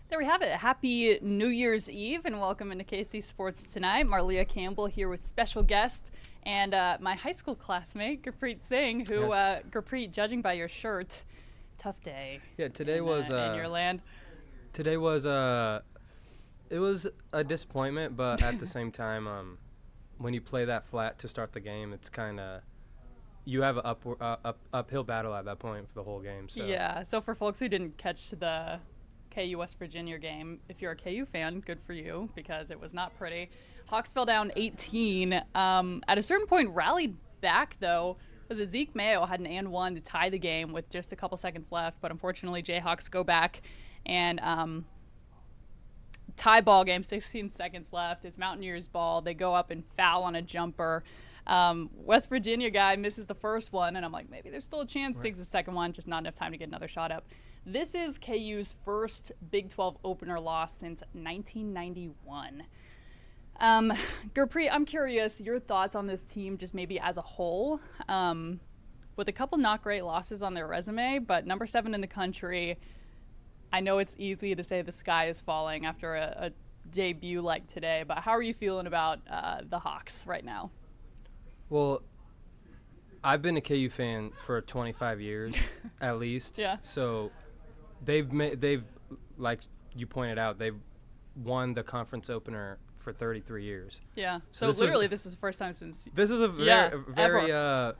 There we have it. Happy New Year's Eve and welcome into KC Sports Tonight. Marlia Campbell here with special guest and my high school classmate, Gurpreet Singh, who, Gurpreet, judging by your shirt, tough day. Yeah, today in your land. Today was it was a disappointment, but at the same time, when you play that flat to start the game, it's kind of you have an uphill battle at that point for the whole game. So. Yeah, so for folks who didn't catch the KU West Virginia game, if you're a KU fan, good for you because it was not pretty. Hawks fell down 18. At a certain point, rallied back though. Was it Zeke Mayo had an and one to tie the game with just a couple seconds left, but unfortunately Jayhawks go back and tie ball game, 16 seconds left. It's Mountaineers ball. They go up and foul on a jumper. West Virginia guy misses the first one, and I'm like, maybe there's still a chance. Takes the second one, just not enough time to get another shot up. This is KU's first Big 12 opener loss since 1991. Gurpreet, I'm curious, your thoughts on this team just maybe as a whole, with a couple not great losses on their resume, but number 7 in the country. I know it's easy to say the sky is falling after a debut like today, but how are you feeling about the Hawks right now? Well, I've been a KU fan for 25 years at least. Yeah. So they've like you pointed out, they've won the conference opener for 33 years. Yeah. So literally this is the first time since this is a very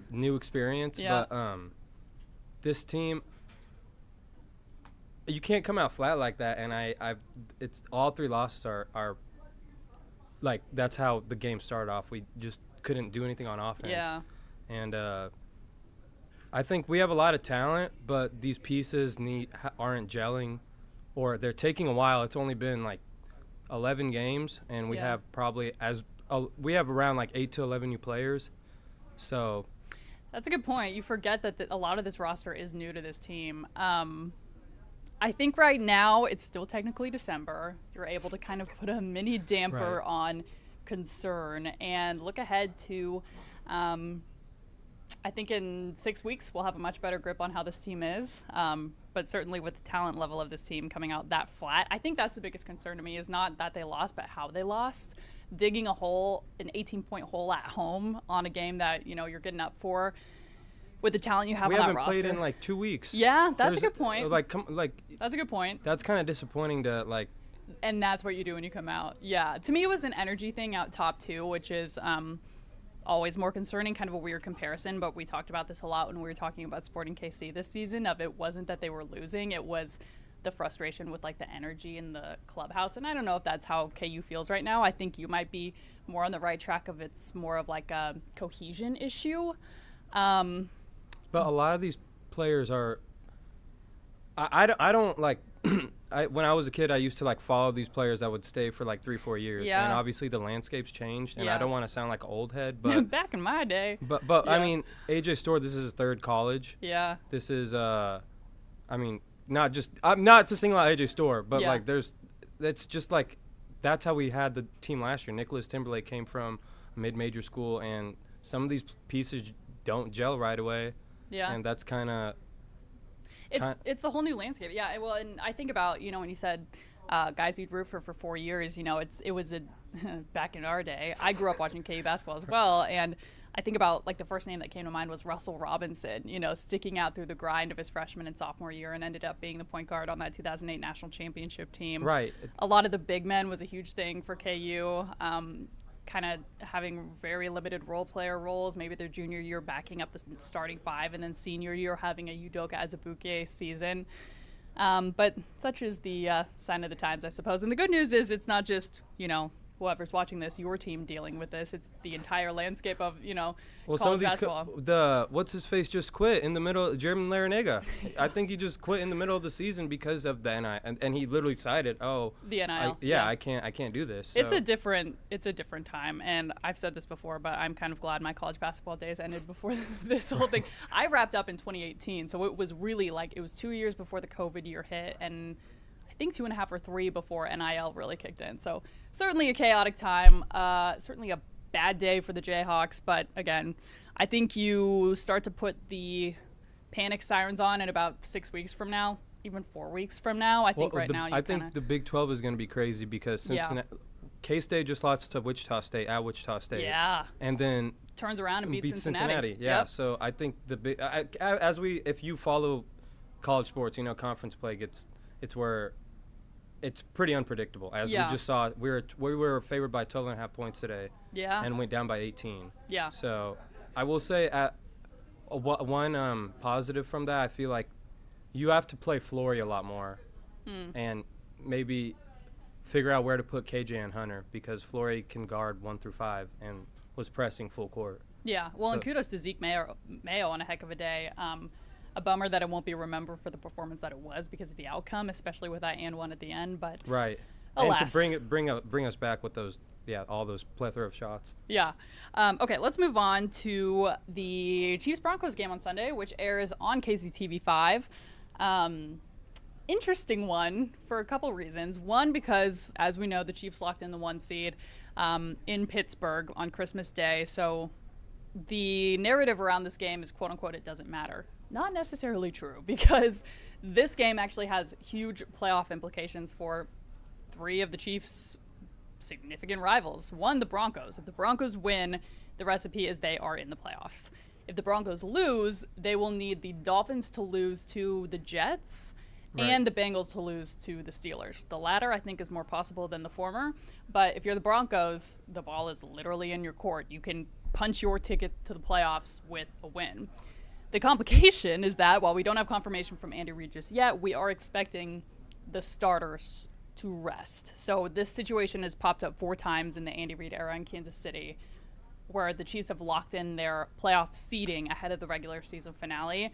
new experience, yeah. But this team, you can't come out flat like that, and it's all 3 losses are like that's how the game started off. We just couldn't do anything on offense. Yeah. And I think we have a lot of talent, but these pieces aren't gelling, or they're taking a while. It's only been like 11 games, and we have probably we have around like 8 to 11 new players. So that's a good point. You forget that a lot of this roster is new to this team. I think right now it's still technically December. You're able to kind of put a mini damper on concern and look ahead to, I think in 6 weeks we'll have a much better grip on how this team is. But certainly with the talent level of this team coming out that flat, I think that's the biggest concern to me is not that they lost, but how they lost. Digging a hole, an 18-point hole at home on a game that, you're getting up for. With the talent you have on that roster. We haven't played in like 2 weeks. Yeah, that's a good point. That's a good point. That's kind of disappointing to like. And that's what you do when you come out. Yeah, to me it was an energy thing out top too, which is always more concerning, kind of a weird comparison. But we talked about this a lot when we were talking about Sporting KC this season. It wasn't that they were losing; it was the frustration with like the energy in the clubhouse. And I don't know if that's how KU feels right now. I think you might be more on the right track of it's more of like a cohesion issue. But a lot of these players are I don't like when I was a kid I used to like follow these players that would stay for like 3-4 years. Yeah. And obviously the landscape's changed, and yeah. I don't want to sound like an old head, but back in my day. But yeah. I mean, AJ Storr, this is his 3rd college. Yeah. This is I mean, I'm not to single out AJ Storr, but yeah. like it's just like that's how we had the team last year. Nicholas Timberlake came from a mid-major school, and some of these pieces don't gel right away. Yeah. And that's kind of it's the whole new landscape. Yeah. Well, and I think about, when you said guys you'd root for 4 years, it was back in our day. I grew up watching KU basketball as well, and I think about like the first name that came to mind was Russell Robinson, sticking out through the grind of his freshman and sophomore year and ended up being the point guard on that 2008 national championship team. Right. A lot of the big men was a huge thing for KU. Kind of having very limited role player roles, maybe their junior year backing up the starting 5, and then senior year having a Udoka Azubuike season. But such is the sign of the times, I suppose. And the good news is it's not just, whoever's watching this, your team dealing with this. It's the entire landscape of, college basketball. What's his face just quit in the middle. Jeremy Larinaga. I think he just quit in the middle of the season because of the NIL, and he literally cited, the NIL. I can't do this. So. It's a different time, and I've said this before, but I'm kind of glad my college basketball days ended before this whole thing. I wrapped up in 2018, so it was really like it was 2 years before the COVID year hit, and I think 2.5 or 3 before NIL really kicked in. So certainly a chaotic time, certainly a bad day for the Jayhawks. But again, I think you start to put the panic sirens on in about 6 weeks from now. even 4 weeks from now. I think now I think the Big 12 is going to be crazy because Cincinnati, K-State just lost to Wichita State at Wichita State. Yeah. And then turns around and beats Cincinnati. Yeah. Yep. So I think if you follow college sports, conference play it's where it's pretty unpredictable. As we just saw, we were favored by 12.5 points today. Yeah. And went down by 18. Yeah. So I will say one positive from that, I feel like you have to play Flory a lot more and maybe figure out where to put KJ and Hunter because Flory can guard 1 through 5 and was pressing full court. Yeah, well, and kudos to Zeke Mayo on a heck of a day. A bummer that it won't be remembered for the performance that it was because of the outcome, especially with that and one at the end. But right, alas. And to bring us back with those, all those plethora of shots. Yeah. Okay, let's move on to the Chiefs-Broncos game on Sunday, which airs on KCTV5. Interesting one for a couple reasons. One, because, as we know, the Chiefs locked in the 1 seed in Pittsburgh on Christmas Day. So the narrative around this game is, quote-unquote, it doesn't matter. Not necessarily true, because this game actually has huge playoff implications for 3 of the Chiefs' significant rivals. One, the Broncos. If the Broncos win, the recipe is they are in the playoffs. If the Broncos lose, they will need the Dolphins to lose to the Jets and the Bengals to lose to the Steelers. The latter, I think, is more possible than the former. But if you're the Broncos, the ball is literally in your court. You can punch your ticket to the playoffs with a win. The complication is that while we don't have confirmation from Andy Reid just yet, we are expecting the starters to rest. So this situation has popped up 4 times in the Andy Reid era in Kansas City, where the Chiefs have locked in their playoff seeding ahead of the regular season finale.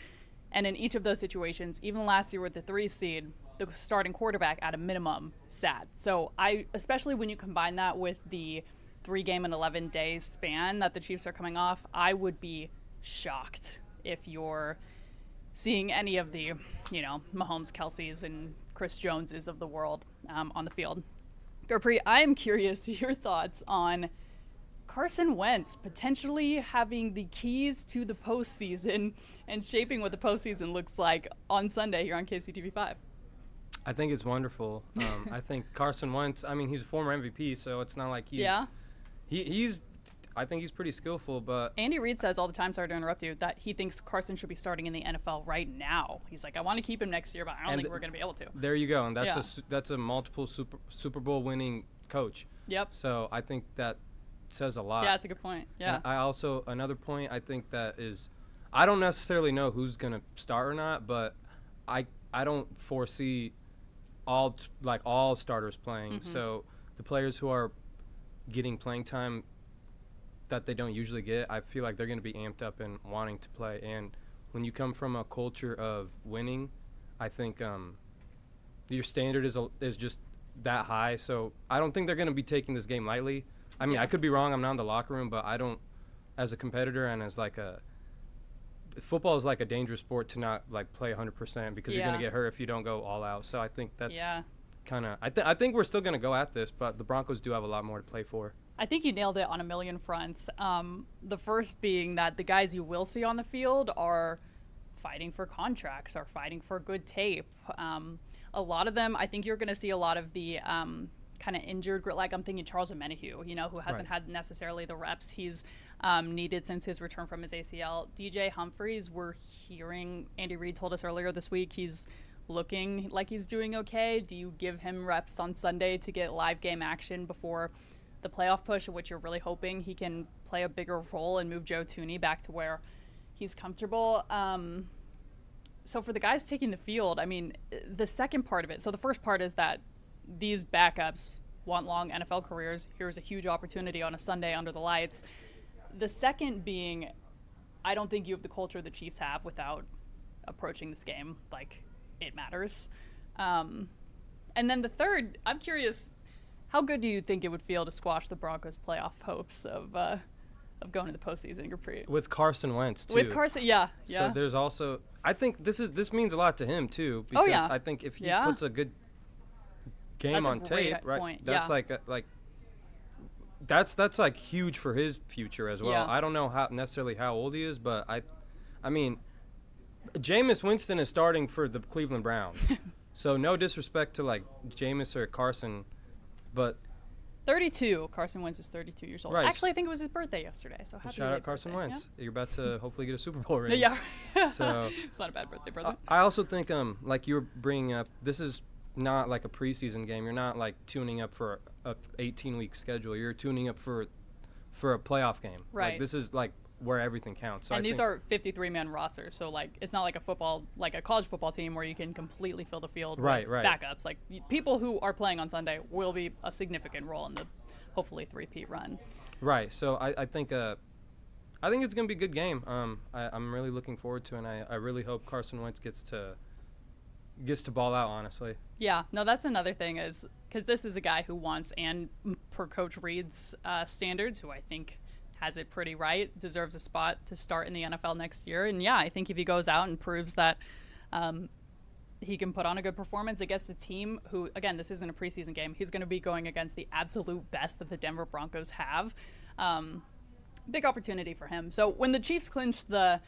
And in each of those situations, even last year with the 3 seed, the starting quarterback at a minimum sat. So especially when you combine that with the 3-game and 11-day span that the Chiefs are coming off, I would be shocked if you're seeing any of the, Mahomes, Kelce's, and Chris Joneses of the world on the field. Gurpreet, I am curious your thoughts on Carson Wentz potentially having the keys to the postseason and shaping what the postseason looks like on Sunday here on KCTV5. I think it's wonderful. I think Carson Wentz, he's a former MVP, so it's not like I think he's pretty skillful, but Andy Reid says all the time, sorry to interrupt you, that he thinks Carson should be starting in the NFL right now. He's like, I want to keep him next year, but I don't think we're going to be able to. There you go, and that's a multiple Super Bowl winning coach. Yep. So I think that says a lot. Yeah, that's a good point. Yeah. And another point I think that is, I don't necessarily know who's going to start or not, but I don't foresee all starters playing. Mm-hmm. So the players who are getting playing time that they don't usually get, I feel like they're going to be amped up and wanting to play. And when you come from a culture of winning, I think your standard is just that high. So I don't think they're going to be taking this game lightly. I could be wrong. I'm not in the locker room, but I don't, as a competitor and as football is like a dangerous sport to not play 100% because you're going to get hurt if you don't go all out. So I think that's kind of, I think we're still going to go at this, but the Broncos do have a lot more to play for. I think you nailed it on a million fronts. The first being that the guys you will see on the field are fighting for contracts or fighting for good tape. A lot of them, I think you're going to see a lot of the kind of injured, I'm thinking Charles Omenihu, who hasn't had necessarily the reps he's needed since his return from his ACL. DJ Humphries, we're hearing, Andy Reid told us earlier this week, he's looking like he's doing okay. Do you give him reps on Sunday to get live game action before the playoff push, in which you're really hoping he can play a bigger role and move Joe Thuney back to where he's comfortable? So for the guys taking the field, the second part of it, so the first part is that these backups want long NFL careers. Here's a huge opportunity on a Sunday under the lights. The second being, I don't think you have the culture the Chiefs have without approaching this game like it matters. And then the third, I'm curious, how good do you think it would feel to squash the Broncos' playoff hopes of going to the postseason, Gurpreet? With Carson Wentz, too. With Carson, yeah. So there's also, I think this means a lot to him, too. Because I think if he puts a good game on tape, right? Point. That's that's huge for his future as well. Yeah. I don't know necessarily how old he is, but Jameis Winston is starting for the Cleveland Browns. So no disrespect to like Jameis or Carson, but 32. Carson Wentz is 32 years old. Right. Actually, I think it was his birthday yesterday. So happy shout late out Carson birthday. Wentz. You're about to hopefully get a Super Bowl ring. Yeah. So it's not a bad birthday present. I also think like you were bringing up, this is not like a preseason game. You're not like tuning up for a 18-week schedule. You're tuning up for a playoff game. Right. Like, this is like where everything counts. So and I these think are 53-man rosters, so like it's not like a college football team where you can completely fill the field Right, with right. backups. Like people who are playing on Sunday will be a significant role in the hopefully 3-peat run. right. So I think it's gonna be a good game. I'm really looking forward to it, and I really hope Carson Wentz gets to ball out, honestly. Yeah, no, that's another thing is because this is a guy who wants, and per Coach Reed's standards, who I think has it pretty right, deserves a spot to start in the NFL next year. And yeah, I think if he goes out and proves that he can put on a good performance against a team who, again, this isn't a preseason game, he's going to be going against the absolute best that the Denver Broncos have. Big opportunity for him. So when the Chiefs clinched the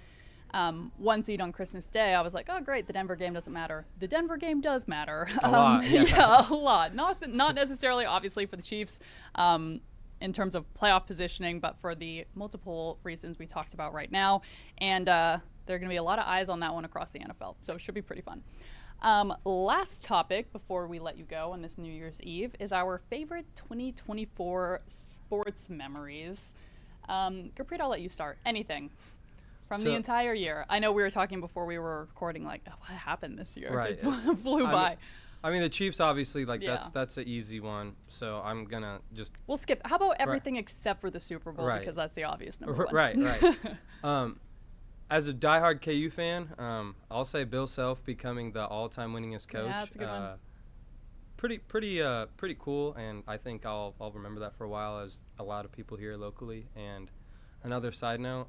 1 seed on Christmas Day, I was like, oh, great, the Denver game doesn't matter. The Denver game does matter. A lot, yeah. Yeah, a lot. Not necessarily, obviously, for the Chiefs in terms of playoff positioning, but for the multiple reasons we talked about right now. And there are going to be a lot of eyes on that one across the NFL, so it should be pretty fun. Last topic before we let you go on this New Year's Eve is our favorite 2024 sports memories. Gurpreet, I'll let you start. Anything from the entire year. I know we were talking before we were recording, like, oh, what happened this year? Right. It flew by. I mean, the Chiefs, obviously, like, Yeah. that's an easy one. So I'm going to just We'll skip. How about everything except for the Super Bowl? Right. Because that's the obvious number one. Right. As a diehard KU fan, I'll say Bill Self becoming the all-time winningest coach. Yeah, that's a good one. Pretty cool, and I think I'll remember that for a while, as a lot of people here locally. And another side note,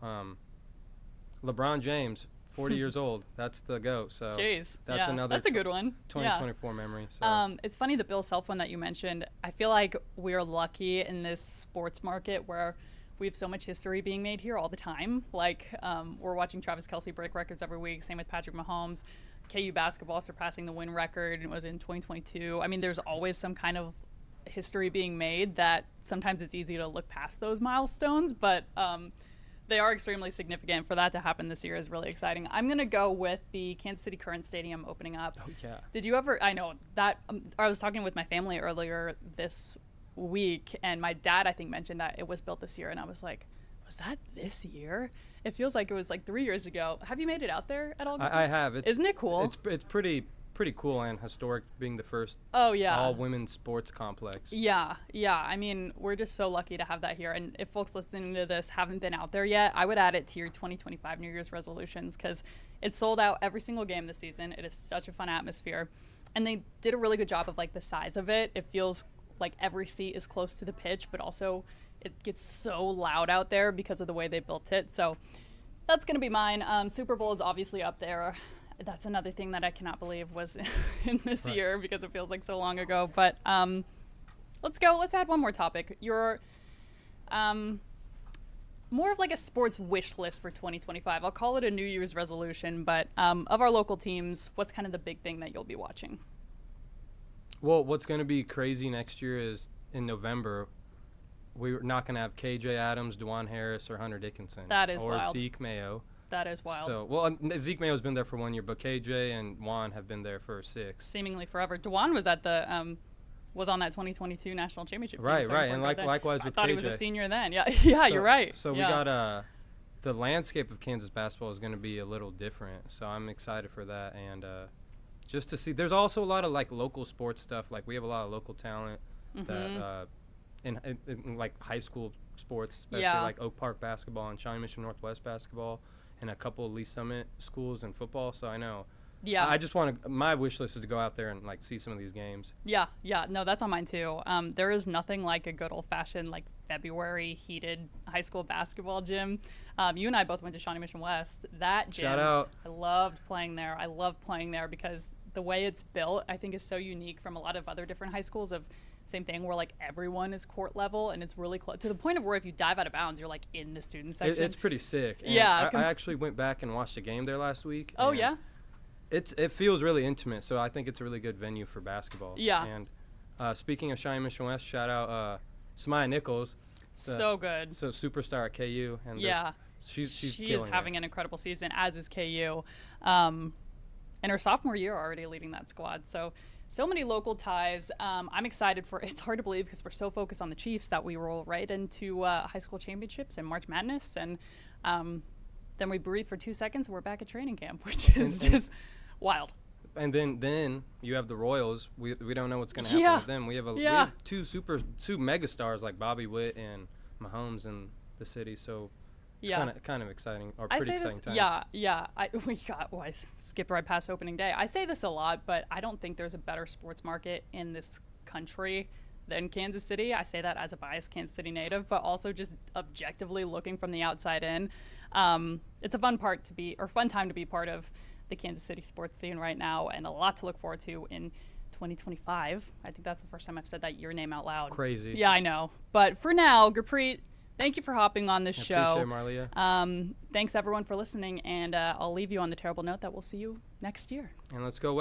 LeBron James, 40 years old. That's the GOAT. So Jeez. that's yeah, another that's a good one. 2024 memory. So Yeah. It's funny, the Bill Self one that you mentioned. I feel like we're lucky in this sports market where we have so much history being made here all the time. Like, we're watching Travis Kelce break records every week. Same with Patrick Mahomes. KU basketball surpassing the win record. It was in 2022. I mean, there's always some kind of history being made that sometimes it's easy to look past those milestones, but they are extremely significant. For that to happen this year is really exciting. I'm going to go with the Kansas City Current Stadium opening up. Oh, yeah. Did you ever, I know that, I was talking with my family earlier this week, and my dad, I think, mentioned that it was built this year, and I was like, was that this year? It feels like it was like 3 years ago. Have you made it out there at all? I have. Isn't it cool? It's pretty cool and historic, being the first yeah. all-women's sports complex. Yeah. I mean, we're just so lucky to have that here. And if folks listening to this haven't been out there yet, I would add it to your 2025 New Year's resolutions, because it's sold out every single game this season. It is such a fun atmosphere. And they did a really good job of, like, the size of it. It feels like every seat is close to the pitch, but also it gets so loud out there because of the way they built it. So that's going to be mine. Super Bowl is obviously up there. That's another thing that I cannot believe was in this year, because it feels like so long ago. But let's go. Let's add one more topic. Your more of like a sports wish list for 2025. I'll call it a New Year's resolution, but of our local teams, what's kind of the big thing that you'll be watching? Well, what's going to be crazy next year is in November, we're not going to have KJ Adams, Dwan Harris, or Hunter Dickinson. That is or wild. Zeke Mayo. That is wild. So, well, Zeke Mayo's been there for 1 year, but KJ and Juan have been there for 6. Seemingly forever. Dwan was at the was on that 2022 national championship team. Right, so right, and likewise with KJ. I thought he was a senior then. Yeah, yeah, So- you're right. So yeah. we got the landscape of Kansas basketball is going to be a little different. So I'm excited for that, and just to see. There's also a lot of like local sports stuff. Like we have a lot of local talent that in like high school sports, especially like Oak Park basketball and Shawnee Mission Northwest basketball, and a couple of Lee Summit schools in football. So I know. Yeah. I just want to. My wish list is to go out there and like see some of these games. Yeah. No, that's on mine too. There is nothing like a good old-fashioned like February heated high school basketball gym. You and I both went to Shawnee Mission West. That gym, Shout out. I loved playing there. I love playing there because the way it's built, I think, is so unique from a lot of other different high schools of same thing where like everyone is court level and it's really close to the point of where if you dive out of bounds, you're like in the student section. It's pretty sick. And Yeah, I actually went back and watched a game there last week. Oh and yeah. it feels really intimate, so I think it's a really good venue for basketball. Yeah. And speaking of Cheyenne Mission West, shout out Samaya Nichols, So good. so superstar at KU, and Yeah. she's She is killing having it. an incredible season, as is KU. In her sophomore year, already leading that squad. So many local ties. I'm excited for. It's hard to believe because we're so focused on the Chiefs that we roll right into high school championships and March Madness, and then we breathe for 2 seconds and we're back at training camp, which is just wild. And then you have the Royals. We don't know what's going to happen Yeah. with them. We have we Yeah. have two mega stars like Bobby Witt and Mahomes in the city. So it's Yeah. kind of exciting, or I pretty say exciting this, time. yeah. I skipped right past opening day. I say this a lot, but I don't think there's a better sports market in this country than Kansas City. I say that as a biased Kansas City native, but also just objectively looking from the outside in. It's a fun time to be part of the Kansas City sports scene right now, and a lot to look forward to in 2025. I think that's the first time I've said that your name out loud. Crazy. Yeah, I know. But for now, Gurpreet, thank you for hopping on this I show. appreciate it, Marlia. Thanks everyone for listening, and I'll leave you on the terrible note that we'll see you next year. And let's go.